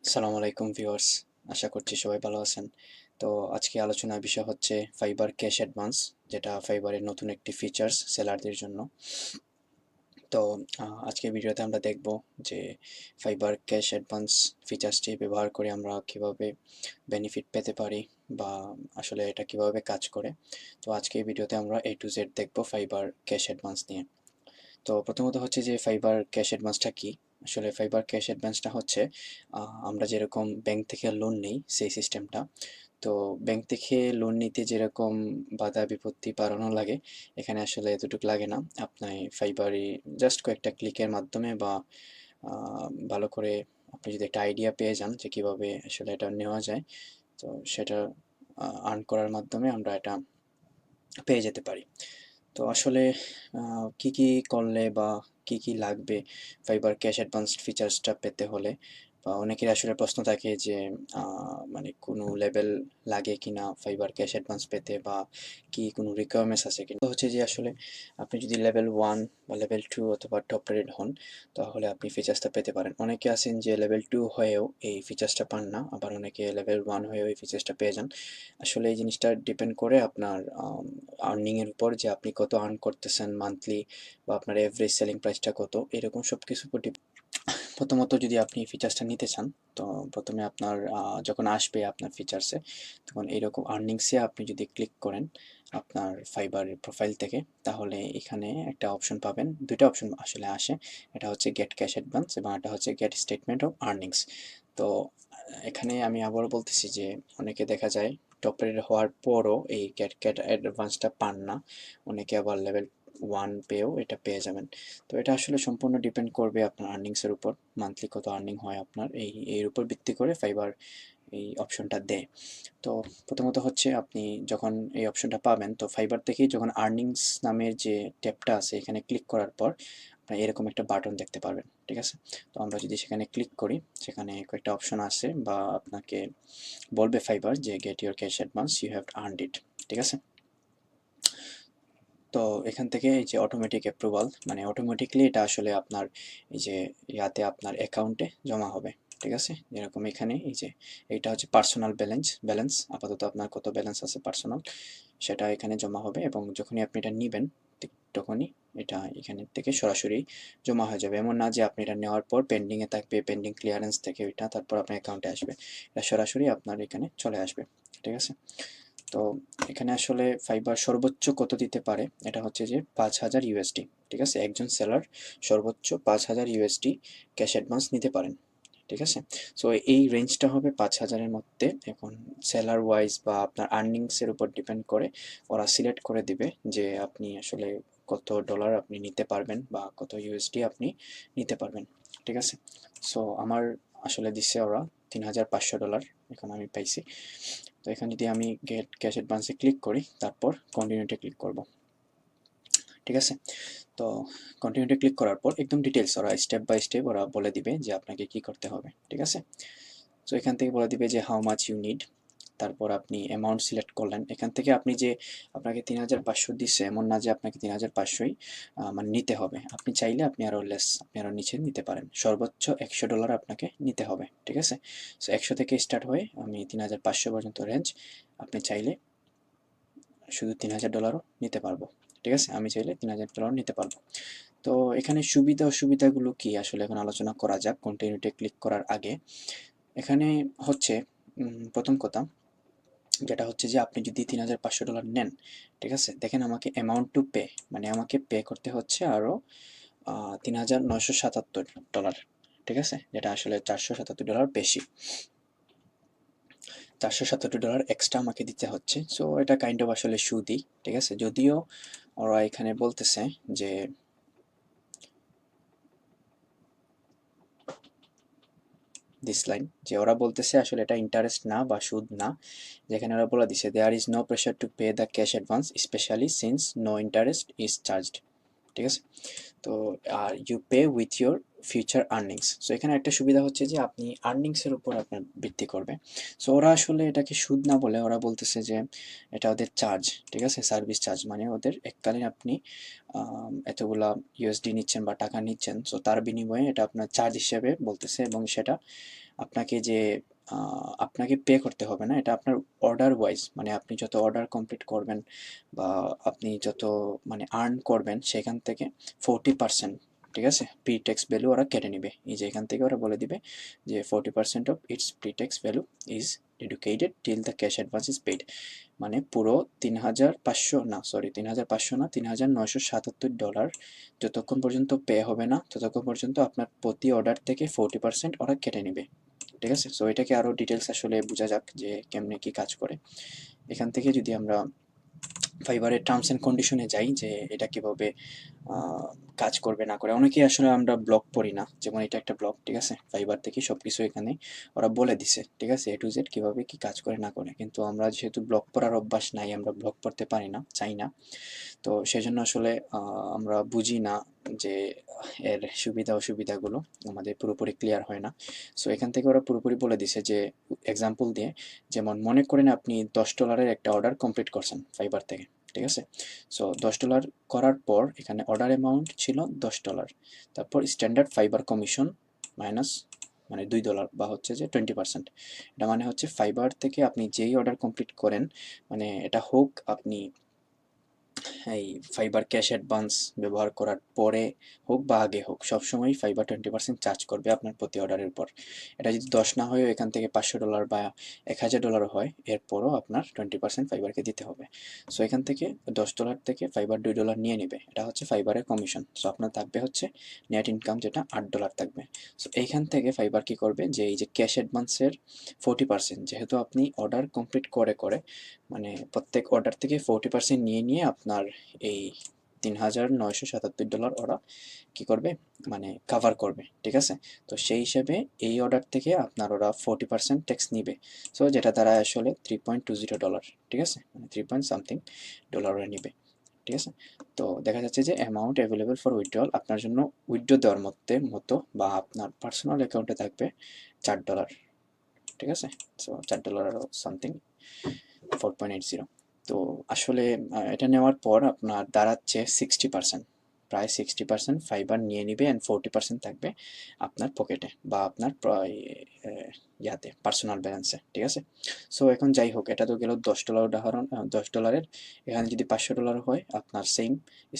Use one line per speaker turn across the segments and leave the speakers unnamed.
আসসালামু আলাইকুম ভিউয়ার্স, আশা করছি সবাই ভালো আছেন। তো আজকে আলোচনার বিষয় হচ্ছে ফাইবার ক্যাশ অ্যাডভান্স, যেটা ফাইবারের নতুন একটি ফিচার্স সেলারদের জন্য। তো আজকের ভিডিওতে আমরা দেখব যে ফাইবার ক্যাশ অ্যাডভান্স ফিচার্সটি ব্যবহার করে আমরা কিভাবে বেনিফিট পেতে পারি বা আসলে এটা কিভাবে কাজ করে। তো আজকের ভিডিওতে আমরা A to Z দেখব ফাইবার ক্যাশ অ্যাডভান্স নিয়ে। তো প্রথমত হচ্ছে যে ফাইবার ক্যাশ অ্যাডভান্সটা কি। আসলে ফাইবার ক্যাশ অ্যাডভান্সটা হচ্ছে আমরা যেরকম ব্যাংক থেকে লোন নেই সেই সিস্টেমটা। তো ব্যাংক থেকে লোন নিতে যেরকম বাধা বিপত্তি পারানো লাগে, এখানে আসলে এতটুকু লাগে না। আপনি ফাইবারে জাস্ট কয়েকটা ক্লিকের মাধ্যমে বা ভালো করে আপনি যদি একটা আইডিয়া পেয়ে যান যে কিভাবে আসলে এটা নেওয়া যায়, তো সেটা আর্ন করার মাধ্যমে আমরা এটা পেয়ে যেতে পারি। তো আসলে কি, কি করলে বা কি, কি লাগবে ফাইবার ক্যাশ অ্যাডভান্সড ফিচার্সটা পেতে হলে? বা অনেকের আসলে প্রশ্ন থাকে যে আ মানে কোনো লেভেল লাগে কিনা ফাইবার ক্যাশ অ্যাডভান্স পেতে, বা কি কোনো রিকোয়ারমেন্টস আছে কিনা? তো হচ্ছে যে আসলে আপনি যদি লেভেল 1 বা লেভেল 2 অথবা টপ রেটেড হন, তাহলে আপনি ফিচার্সটা পেতে পারেন। অনেকে আছেন যে লেভেল 2 হয়েও এই ফিচার্সটা পান না, আবার অনেকে লেভেল 1 হয়েও এই ফিচার্সটা পেয়ে যান। আসলে এই জিনিসটা ডিপেন্ড করে আপনার আর্নিং এর উপর, যে আপনি কত আর্ন করতেছেন মান্থলি, বা আপনার এভারেজ সেলিং প্রাইসটা কত, এরকম সব কিছুর উপর প্রথমত যদি আপনি ফিচার্সটা নিতে চান, তো প্রথমে আপনার যখন আসবে আপনার ফিচার্সে, তখন এইরকম আর্নিংসে আপনি যদি ক্লিক করেন আপনার ফাইবারের প্রোফাইল থেকে, তাহলে এখানে একটা অপশন পাবেন। দুইটা অপশন আসলে আসে, এটা হচ্ছে গেট ক্যাশ অ্যাডভান্স এবং এটা হচ্ছে গেট স্টেটমেন্ট অফ আর্নিংস। তো এখানে আমি আবারও বলতেছি যে অনেকে দেখা যায় টপ রেটেড হওয়ার পরও এই গেট ক্যাট অ্যাডভান্সটা পান না। অনেকে আবার লেভেল 1 পেয়েও এটা পেয়ে যাবেন। তো এটা আসলে সম্পূর্ণ ডিপেন্ড করবে আপনার আর্নিংসের উপর। মান্থলি কত আর্নিং হয় আপনার, এর উপর ভিত্তি করে ফাইবার এই অপশনটা দেয়। তো প্রথমত হচ্ছে আপনি যখন এই অপশনটা পাবেন, তো ফাইবার থেকেই যখন আর্নিংস নামের যে ট্যাবটা আছে এখানে ক্লিক করার পর আপনি এরকম একটা বাটন দেখতে পারবেন, ঠিক আছে? তো আমরা যদি সেখানে ক্লিক করি, সেখানে কয়েকটা অপশন আছে বা আপনাকে বলবে ফাইবার যে get your cash advance, you have earned it, ঠিক আছে? তো এখান থেকে এই যে অটোমেটিক অ্যাপ্রুভাল, মানে অটোমেটিকলি এটা আসলে আপনার এই যে ইয়াতে আপনার অ্যাকাউন্টে জমা হবে, ঠিক আছে? যেরকম এখানে এই যে এইটা হচ্ছে পার্সোনাল ব্যালেন্স আপাতত আপনার কত ব্যালেন্স আছে পার্সোনাল, সেটা এখানে জমা হবে, এবং যখনই আপনি এটা নিবেন ঠিক তখনই এটা এখানে থেকে সরাসরি জমা হয়ে যাবে। এমন না যে আপনি এটা নেওয়ার পর পেন্ডিংয়ে থাকবে, পেন্ডিং ক্লিয়ারেন্স থেকে ওইটা তারপর আপনার অ্যাকাউন্টে আসবে। এটা সরাসরি আপনার এখানে চলে আসবে, ঠিক আছে? তো এখানে আসলে ফাইবার সর্বোচ্চ কত দিতে পারে, এটা হচ্ছে যে 5,000 ইউএসডি, ঠিক আছে? একজন সেলার সর্বোচ্চ 5,000 ইউএসডি ক্যাশ অ্যাডভান্স নিতে পারেন, ঠিক আছে? সো এই রেঞ্জটা হবে 5,000-এর মধ্যে। এখন সেলার ওয়াইজ বা আপনার আর্নিংসের উপর ডিপেন্ড করে ওরা সিলেক্ট করে দিবে যে আপনি আসলে কত ডলার আপনি নিতে পারবেন বা কত ইউএসডি আপনি নিতে পারবেন, ঠিক আছে? সো আমার আসলে দিচ্ছে ওরা $3,500 এখন আমি পাইছি। তো এখানে যদি আমি গেট ক্যাশ অ্যাডভান্সে ক্লিক করি, তারপর কন্টিনিউতে ক্লিক করব, ঠিক আছে? তো কন্টিনিউতে ক্লিক করার পর একদম ডিটেলস ওরা স্টেপ বাই স্টেপ ওরা বলে দিবে যে আপনাকে কি করতে হবে, ঠিক আছে? সো এখান থেকে বলে দিবে যে হাউ মাচ ইউ নিড, তারপর আপনি অ্যামাউন্ট সিলেক্ট করলেন। এখান থেকে আপনি যে আপনাকে 3,500 দিচ্ছে এমন না যে আপনাকে 3,500ই মানে নিতে হবে। আপনি চাইলে আপনি আরও লেস, আপনি আরও নিচে নিতে পারেন। সর্বোচ্চ $100 আপনাকে নিতে হবে, ঠিক আছে? সো 100 থেকে স্টার্ট হয়ে আমি 3,500 পর্যন্ত রেঞ্জ, আপনি চাইলে শুধু $3,000ও নিতে পারবো, ঠিক আছে? আমি চাইলে $3,000 নিতে পারবো। তো এখানে সুবিধা অসুবিধাগুলো কি আসলে এখন আলোচনা করা যাক কন্টিনিউতে ক্লিক করার আগে। এখানে হচ্ছে প্রথম কথা যেটা হচ্ছে যে আপনি যদি $3,500 নেন, ঠিক আছে? দেখেন আমাকে অ্যামাউন্ট টু পে, মানে আমাকে পে করতে হচ্ছে আরও $3,977, ঠিক আছে? যেটা আসলে $477 বেশি। $477 এক্সট্রা আমাকে দিতে হচ্ছে। সো এটা কাইন্ড অফ আসলে সুদই, ঠিক আছে? যদিও ওরা এখানে বলতেছে যে দিস লাইন, যে ওরা বলতেছে আসলে এটা ইন্টারেস্ট না বা সুদ না, যেখানে ওরা বলে দিছে there is no pressure to pay the cash advance specially since no interest is charged, ঠিক আছে? তো আর you pay with your future earnings. So এখানে একটা সুবিধা হচ্ছে যে আপনি আর্নিংসের উপর আপনার ভিত্তি করবে। সো ওরা আসলে এটাকে সুদ না বলে ওরা বলতেছে যে এটা ওদের চার্জ, ঠিক আছে? সার্ভিস চার্জ, মানে ওদের এককালীন আপনি এতগুলা ইউএসডি নিচ্ছেন বা টাকা নিচ্ছেন, সো তার বিনিময়ে এটা আপনার চার্জ হিসেবে বলতেছে, এবং সেটা আপনাকে যে আপনাকে পে করতে হবে না, এটা আপনার অর্ডার ওয়াইজ, মানে আপনি যত অর্ডার কমপ্লিট করবেন বা আপনি যত মানে আর্ন করবেন সেখান থেকে 40%, ঠিক আছে, প্রি ট্যাক্স ভ্যালু ওরা কেটে নেবে। এই যে এখান থেকে ওরা বলে দিবে যে 40% of its pre tax value is dedicated till the cash advance is paid. মানে পুরো 3,500 না, সরি 3,500 না, $3,977 যতক্ষণ পর্যন্ত পে হবে না ততক্ষণ পর্যন্ত আপনার প্রতি অর্ডার থেকে 40% ওরা কেটে নেবে। ঠিক আছে, সো এটাকে আরও ডিটেলস আসলে বোঝা যাক যে কেমনে কি কাজ করে। এখান থেকে যদি আমরা ফাইবারের টার্মস অ্যান্ড কন্ডিশনে যাই যে এটা কিভাবে কাজ করবে না করে, অনেকেই আসলে আমরা ব্লগ পড়ি না, যেমন এটা একটা ব্লগ, ঠিক আছে, ফাইবার থেকে সব কিছু এখানে ওরা বলে দিছে, ঠিক আছে, A to Z কীভাবে কি কাজ করে না করে। কিন্তু আমরা যেহেতু ব্লগ পড়ার অভ্যাস নাই, আমরা ব্লগ পড়তে পারি না, চাই না, তো সেজন্য আসলে আমরা বুঝি না যে এর সুবিধা অসুবিধাগুলো আমাদের পুরোপুরি ক্লিয়ার হয় না। সো এখান থেকে ওরা পুরোপুরি বলে দিছে যে এক্সাম্পল দিয়ে, যেমন মনে করেন আপনি $10 একটা অর্ডার কমপ্লিট করছেন ফাইবার থেকে, ঠিক আছে। সো $10 করার পর এখানে অর্ডার অ্যামাউন্ট ছিল $10, তারপর স্ট্যান্ডার্ড ফাইবার কমিশন মাইনাস মানে $2 বা হচ্ছে যে 20%। এটা মানে হচ্ছে ফাইবার থেকে আপনি যেই অর্ডার কমপ্লিট করেন, মানে এটা হোক আপনি এই ফাইবার ক্যাশ অ্যাডভান্স ব্যবহার করার পরে হোক বা আগে হোক, সবসময় ফাইবার 20% চার্জ করবে আপনার প্রতি অর্ডারের পর। এটা যদি 10 না হয়েও এখান থেকে $500 বা $1,000 হয়, এরপরও আপনার 20% ফাইবারকে দিতে হবে। সো এখান থেকে $10 থেকে ফাইবার $2 নিয়ে নেবে, এটা হচ্ছে ফাইবারের কমিশন। সো আপনার থাকবে হচ্ছে নেট ইনকাম, যেটা $8 থাকবে। সো এইখান থেকে ফাইবার কি করবে যে এই যে ক্যাশ অ্যাডভান্সের 40%, যেহেতু আপনি অর্ডার কমপ্লিট করে করে মানে প্রত্যেক অর্ডার থেকে 40% নিয়ে নিয়ে আপনার এই $3,977 ওরা কি করবে মানে কাভার করবে, ঠিক আছে। তো সেই হিসেবে এই অর্ডার থেকে আপনার ওরা 40% ট্যাক্স নিবে। সো যেটা দ্বারা আসলে $3.20, ঠিক আছে, মানে 3 পয়েন্ট সামথিং ডলার ওরা নিবে, ঠিক আছে। তো দেখা যাচ্ছে যে অ্যামাউন্ট অ্যাভেলেবল ফর উইথড্রল, আপনার জন্য উইথড্র দেওয়ার মতো বা আপনার পার্সোনাল অ্যাকাউন্টে থাকবে $4, ঠিক আছে। So $4 something 4.80। তো আসলে এটা নেওয়ার পর আপনার দাঁড়াচ্ছে 60%, প্রায় 60% ফাইবার নিয়ে নিবে অ্যান্ড 40% থাকবে আপনার পকেটে বা আপনার ইয়াতে পার্সোনাল ব্যালেন্সে, ঠিক আছে। সো এখন যাই হোক, এটা তো গেল $10 উদাহরণ, $10। এখানে যদি $500 হয়, আপনার সেম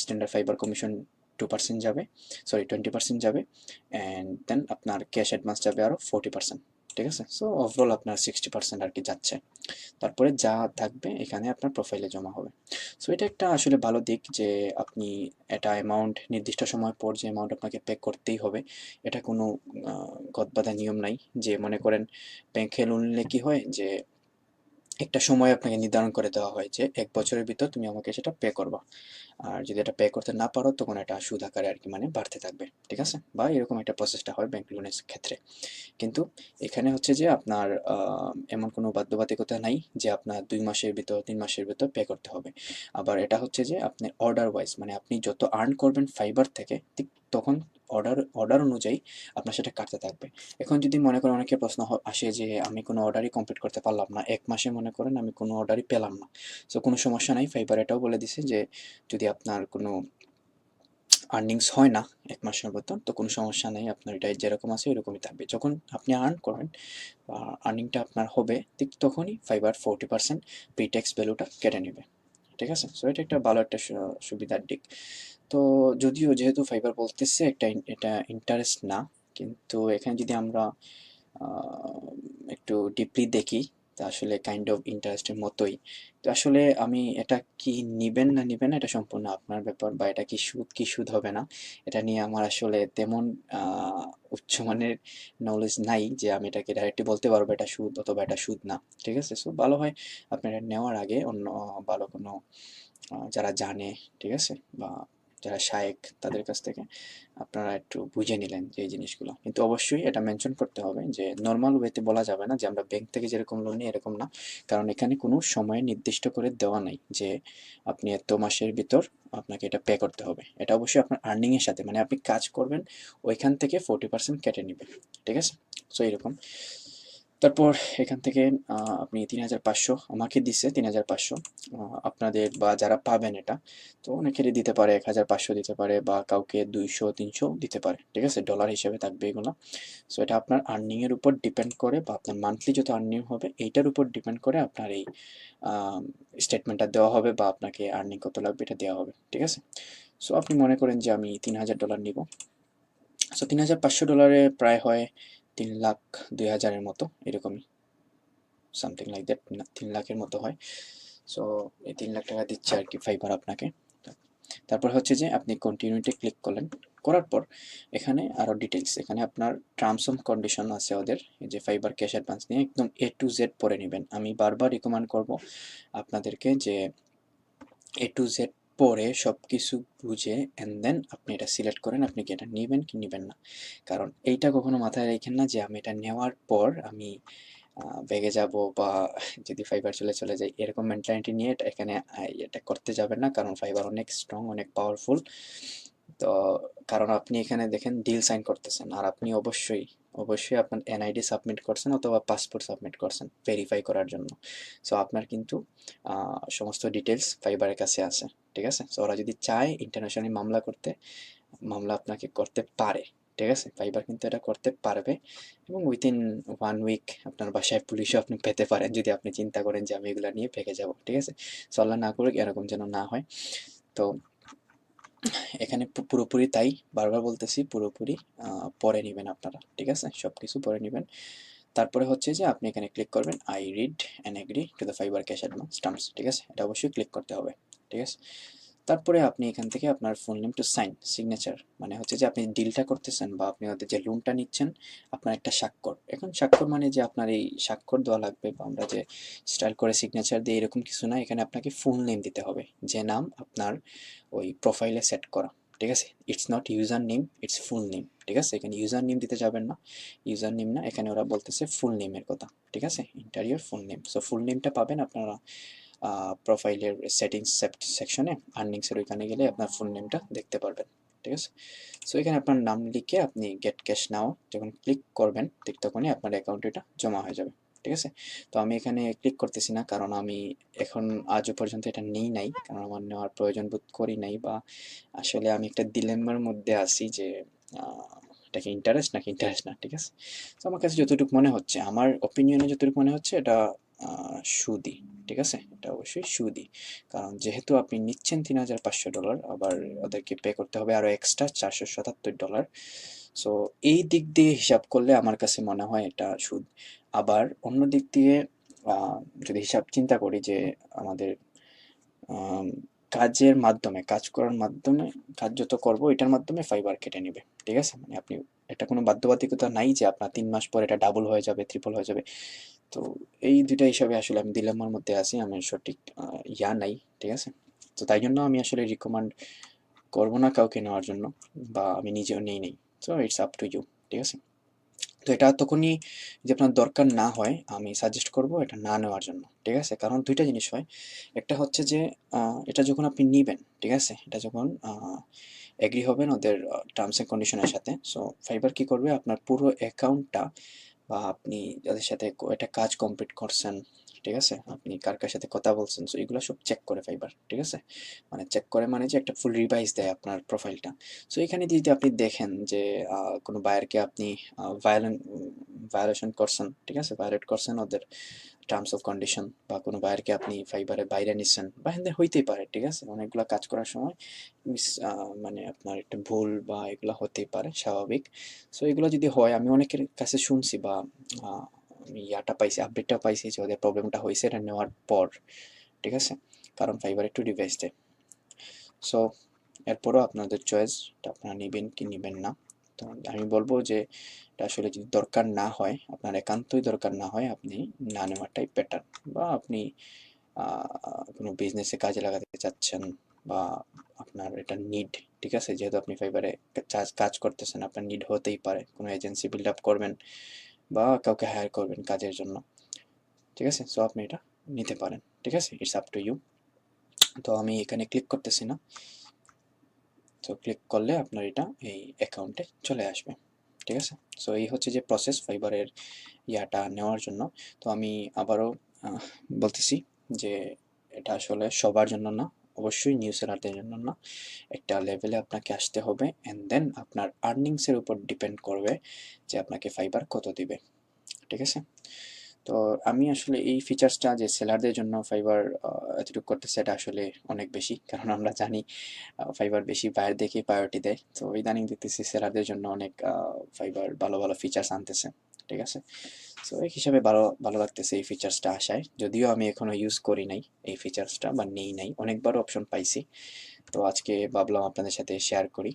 স্ট্যান্ডার্ড ফাইবার কমিশন 2% যাবে, সরি 20% যাবে, অ্যান্ড দেন আপনার ক্যাশ অ্যাডভান্স যাবে আরও 40%, ঠিক আছে। সো ওভারঅল আপনার 60% আর কি যাচ্ছে। তারপরে যা থাকবে এখানে আপনার প্রোফাইলে জমা হবে। সো এটা একটা আসলে ভালো দিক যে আপনি এটা অ্যামাউন্ট নির্দিষ্ট সময় পর যে অ্যামাউন্ট আপনাকে পে করতেই হবে, এটা কোনো গদবাঁধা নিয়ম নাই। যে মনে করেন ব্যাংকে লোন নিলে কি হয় যে একটা সময় আপনাকে নির্ধারণ করে দেওয়া হয় যে 1 বছরের ভিতর তুমি আমাকে সেটা পে করবা। আর যদি এটা পে করতে না পারো তখন এটা সুদ আকারে আর কি মানে বাড়তে থাকবে, ঠিক আছে, বা এরকম একটা প্রসেসটা হয় ব্যাংক লোনের ক্ষেত্রে। কিন্তু এখানে হচ্ছে যে আপনার এমন কোনো বাধ্যবাধকতা নাই যে আপনার 2 মাসের ভিতর 3 মাসের ভিতর পে করতে হবে। আবার এটা হচ্ছে যে আপনি অর্ডার ওয়াইজ, মানে আপনি যত আর্ন করবেন ফাইবার থেকে ঠিক তখন অর্ডার অর্ডার অনুযায়ী আপনার সেটা কাটতে থাকবে। এখন যদি মনে করেন অনেকের প্রশ্ন আসে যে আমি কোনো অর্ডারই কমপ্লিট করতে পারলাম না, 1 মাসে মনে করেন আমি কোনো অর্ডারই পেলাম না। সো কোনো সমস্যা নাই, ফাইবার এটাও বলে দিছে যে যদি আপনার কোনো আর্নিংস হয় না 1 মাসের মতন, তো কোনো সমস্যা নেই, আপনার এটা যেরকম আছে এরকমই থাকবে। যখন আপনি আর্ন করবেন বা আর্নিংটা আপনার হবে ঠিক তখনই ফাইবার 40% প্রি ট্যাক্স ভ্যালুটা কেটে নেবে, ঠিক আছে। সো এটা একটা ভালো একটা সুবিধার দিক। তো যদিও যেহেতু ফাইবার বলতেছে একটা এটা ইন্টারেস্ট না, কিন্তু এখানে যদি আমরা একটু ডিপলি দেখি, তো আসলে কাইন্ড অফ ইন্টারেস্টের মতোই। তো আসলে আমি এটা কি নিবেন না নিবেন না এটা সম্পূর্ণ আপনার ব্যাপার, বা এটা কি সুদ হবে না এটা নিয়ে আমার আসলে তেমন উচ্চমানের নলেজ নাই যে আমি এটাকে ডাইরেক্টলি বলতে পারবো এটা সুদ অথবা এটা সুদ না, ঠিক আছে। সো ভালো হয় আপনার এটা নেওয়ার আগে অন্য ভালো কোনো যারা জানে, ঠিক আছে, বা যারা শায়েখ তাদের কাছ থেকে আপনারা একটু বুঝে নিলেন যে এই জিনিসগুলো। কিন্তু অবশ্যই এটা মেনশন করতে হবে যে নর্মাল ওয়েতে বলা যাবে না যে আমরা ব্যাংক থেকে যেরকম লোন নিই এরকম না, কারণ এখানে কোনো সময় নির্দিষ্ট করে দেওয়া নাই যে আপনি এত মাসের ভিতর আপনাকে এটা পে করতে হবে। এটা অবশ্যই আপনার আর্নিং এর সাথে, মানে আপনি কাজ করবেন ওইখান থেকে 40% কেটে নিবে, ঠিক আছে। সো এরকম। তারপর এখান থেকে আপনি ৩,৫০০ আমাকে দিছে ৩,৫০০, আপনাদের বা যারা পাবেন এটা, তো অনেকেরই দিতে পারে ১,৫০০ দিতে পারে বা কাউকে ২০০-৩০০ দিতে পারে, ঠিক আছে? ডলার হিসেবে থাকবে এগুলো। সো এটা আপনার আর্নিং এর উপর ডিপেন্ড করে বা আপনার মান্থলি যত আর্নিং হবে এইটার উপর ডিপেন্ড করে আপনার এই স্টেটমেন্টটা দেওয়া হবে বা আপনাকে আর্নিং কত লাগবে এটা দেওয়া হবে, ঠিক আছে? সো আপনি মনে করেন যে আমি $৩,০০০ নিব। সো $৩,৫০০ প্রায় হয় ৩,২,০০০-এর মতো, এরকমই সামথিং লাইক দ্যাট, ৩ লাখের মতো হয়। সো এই ৩ লাখ টাকা দিচ্ছে আর কি ফাইবার আপনাকে। তারপর হচ্ছে যে আপনি কন্টিনিউতে ক্লিক করলেন, করার পর এখানে আরও ডিটেলস, এখানে আপনার টার্মস অ্যান্ড কন্ডিশন আছে ওদের, এই যে ফাইবার ক্যাশ অ্যাডভান্স নিয়ে একদম A to Z পড়ে নেবেন। আমি বারবার রিকমেন্ড করব আপনাদেরকে যে A to Z পড়ে সব কিছু বুঝে অ্যান্ড দেন আপনি এটা সিলেক্ট করেন আপনি কি এটা নেবেন কি নেবেন না। কারণ এইটা কখনো মাথায় রাখেন না যে আমি এটা নেওয়ার পর আমি ভেগে যাব বা যদি ফাইবার চলে যাই, এরকম মেন্টালিটি নিয়ে এটা এখানে এটা করতে যাবেন না। কারণ ফাইবার অনেক স্ট্রং, অনেক পাওয়ারফুল। তো কারণ আপনি এখানে দেখেন ডিল সাইন করতেছেন আর আপনি অবশ্যই আপনার এনআইডি সাবমিট করছেন অথবা পাসপোর্ট সাবমিট করছেন ভেরিফাই করার জন্য। সো আপনার কিন্তু সমস্ত ডিটেলস ফাইবারের কাছে আছে, ঠিক আছে? সো ওরা যদি চায় ইন্টারন্যাশনালি মামলা করতে, মামলা আপনাকে করতে পারে, ঠিক আছে? ফাইবার কিন্তু এটা করতে পারবে এবং উইথিন 1 উইক আপনার বাসায় পুলিশও আপনি পেতে পারেন যদি আপনি চিন্তা করেন যে আমি এগুলো নিয়ে ভেগে যাব, ঠিক আছে? সো আল্লাহ না করুক এরকম যেন না হয়। তো এখানে পুরোপুরি তাই, বারবার বলতেছি পুরোপুরি পড়ে নেবেন আপনারা, ঠিক আছে? সব কিছু পড়ে নেবেন। তারপরে হচ্ছে যে আপনি এখানে ক্লিক করবেন I read and agree to the fibre cash advance terms, ঠিক আছে? এটা অবশ্যই ক্লিক করতে হবে, ঠিক আছে? তারপরে আপনি এখান থেকে আপনার full name to sign signature, মানে হচ্ছে যে আপনি ডিলটা করতেছেন বা আপনি ওদের যে লোনটা নিচ্ছেন, আপনার একটা স্বাক্ষর। এখন স্বাক্ষর মানে যে আপনার এই স্বাক্ষর দেওয়া লাগবে বা আমরা যে স্টাইল করে সিগনেচার দিই এরকম কিছু না, এখানে আপনাকে ফুল নেম দিতে হবে, যে নাম আপনার ওই প্রোফাইলে সেট করা, ঠিক আছে? It's not user name, it's full name, ঠিক আছে? এখানে ইউজার নেম দিতে যাবেন না, ইউজার নেম না, এখানে ওরা বলতেছে ফুল নেমের কথা, ঠিক আছে? Interior full name. So full নেমটা পাবেন আপনারা প্রোফাইলের সেটিংস সেকশনে, আর্নিংসের ওইখানে গেলে আপনার ফুল নেমটা দেখতে পারবেন, ঠিক আছে? সো এখানে আপনার নাম লিখে আপনি গেট ক্যাশ নাও যখন ক্লিক করবেন ঠিক তখনই আপনার অ্যাকাউন্টে এটা জমা হয়ে যাবে, ঠিক আছে? তো আমি এখানে ক্লিক করতেছি না কারণ আমি এখন আজও পর্যন্ত এটা নিই নাই, কারণ আমার নেওয়ার প্রয়োজন বোধ করি নাই বা আসলে আমি একটা ডিলেমার মধ্যে আছি যে এটা কি ইন্টারেস্ট নাকি ইন্টারেস্ট না, ঠিক আছে? তো আমার কাছে যতটুকু মনে হচ্ছে, আমার অপিনিয়নে যতটুকু মনে হচ্ছে এটা সুদি, ঠিক আছে? এটা অবশ্যই সুদি, কারণ যেহেতু আপনি নিচ্ছেন $3,500, আবার ওদেরকে পে করতে হবে আরও এক্সট্রা $477। সো এই দিক দিয়ে হিসাব করলে আমার কাছে মনে হয় এটা সুদ। আবার অন্য দিক দিয়ে যদি হিসাব চিন্তা করি যে আমাদের আম কাজের মাধ্যমে, কাজ করার মাধ্যমে, কাজ যত করবো এটার মাধ্যমে ফাইবার কেটে নিবে, ঠিক আছে? মানে আপনি এটা কোনো বাধ্যবাধকতা নাই যে আপনার ৩ মাস পর এটা ডাবল হয়ে যাবে, ট্রিপল হয়ে যাবে। তো এই ২ টা হিসাবে আসলে আমি ডিলেমার মধ্যে আছি। আমার সঠিক নাই, ঠিক আছে? তো তাই জন্য আমি আসলে রিকমেন্ড করব না কাউকে নেওয়ার জন্য বা আমি নিজেও নেই নাই। So it's up to you, ঠিক আছে? তো এটা তখনই যদি আপনার দরকার না হয় আমি সাজেস্ট করব এটা না নেওয়ার জন্য, ঠিক আছে? কারণ ২ টা জিনিস হয়। একটা হচ্ছে যে এটা যখন আপনি নিবেন, ঠিক আছে? এটা যখন এগ্রি হবেন ওদের টার্মস অ্যান্ড কন্ডিশনের সাথে, সো ফাইবার কি করবে আপনার পুরো অ্যাকাউন্টটা বা আপনি যাদের সাথে একটা কাজ কমপ্লিট করছেন, ঠিক আছে? আপনি কার কার সাথে কথা বলছেন, সো এগুলো সব চেক করে ফাইবার, ঠিক আছে? মানে চেক করে মানে যে একটা ফুল রিভাইজ দেয় আপনার প্রোফাইলটা। সো এখানে যদি আপনি দেখেন যে কোনো বায়ারকে আপনি ভায়োলেশন করছেন, ঠিক আছে? ভায়োলেট করছেন ওদের টার্মস অফ কন্ডিশন, বা কোনো বায়ারকে আপনি ফাইবারের বাইরে নিচ্ছেন বা হ্যাঁ হইতেই পারে, ঠিক আছে? অনেকগুলো কাজ করার সময় মানে আপনার একটা ভুল বা এগুলো হতেই পারে, স্বাভাবিক। সো এগুলো যদি হয়, আমি অনেকের কাছে শুনছি বা আমি পাইছি, আপডেটটা পাইছি যে ওদের প্রবলেমটা হয়েছে এটা নেওয়ার পর, ঠিক আছে? কারণ ফাইবার একটু ডিভাইস দেয়। সো এরপরও আপনাদের চয়েস, আপনারা নেবেন কি নেবেন না। তো আমি বলবো যে এটা আসলে যদি দরকার না হয়, আপনার একান্তই দরকার না হয়, আপনি না নেওয়াটাই বেটার। বা আপনি কোনো বিজনেসে কাজে লাগাতে চাচ্ছেন বা আপনার এটা নিড, ঠিক আছে? যেহেতু আপনি ফাইবারে কাজ করতেছেন, আপনার নিড হতেই পারে, কোনো এজেন্সি বিল্ড আপ করবেন বা কাউকে হায়ার করবেন কাজের জন্য, ঠিক আছে? সো আপনি এটা নিতে পারেন, ঠিক আছে? It's up to you. তো আমি এখানে ক্লিক করতেছি না, তো ক্লিক করলে আপনার এটা এই অ্যাকাউন্টে চলে আসবে, ঠিক আছে? সো এই হচ্ছে যে প্রসেস ফাইবারের ইয়াটা নেওয়ার জন্য। তো আমি আবারও বলতেছি যে এটা আসলে সবার জন্য না, অবশ্যই নিউ সেলারদের জন্য না। একটা লেভেলে আপনাকে আসতে হবে, অ্যান্ড দেন আপনার আর্নিংসের উপর ডিপেন্ড করবে যে আপনাকে ফাইবার কত দিবে। ঠিক আছে? তো আমি আসলে এই ফিচার্সটা যে সেলারদের জন্য ফাইবার এতটুকু করতেছে, এটা আসলে অনেক বেশি, কারণ আমরা জানি ফাইবার বেশি বায়ার দেখে প্রায়োরিটি দেয়। তো ইদানিং দেখতেছি সেলারদের জন্য অনেক ফাইবার ভালো ভালো ফিচার্স আনতেছে। ঠিক আছে? সো এই হিসাবে ভালো ভালো লাগতেছে এই ফিচার্সটা আসায়, যদিও আমি এখনো ইউজ করি নাই এই ফিচার্সটা, বা নেই নাই, অনেকবার অপশন পাইছি। তো আজকে ভাবলাম আপনাদের সাথে শেয়ার করি।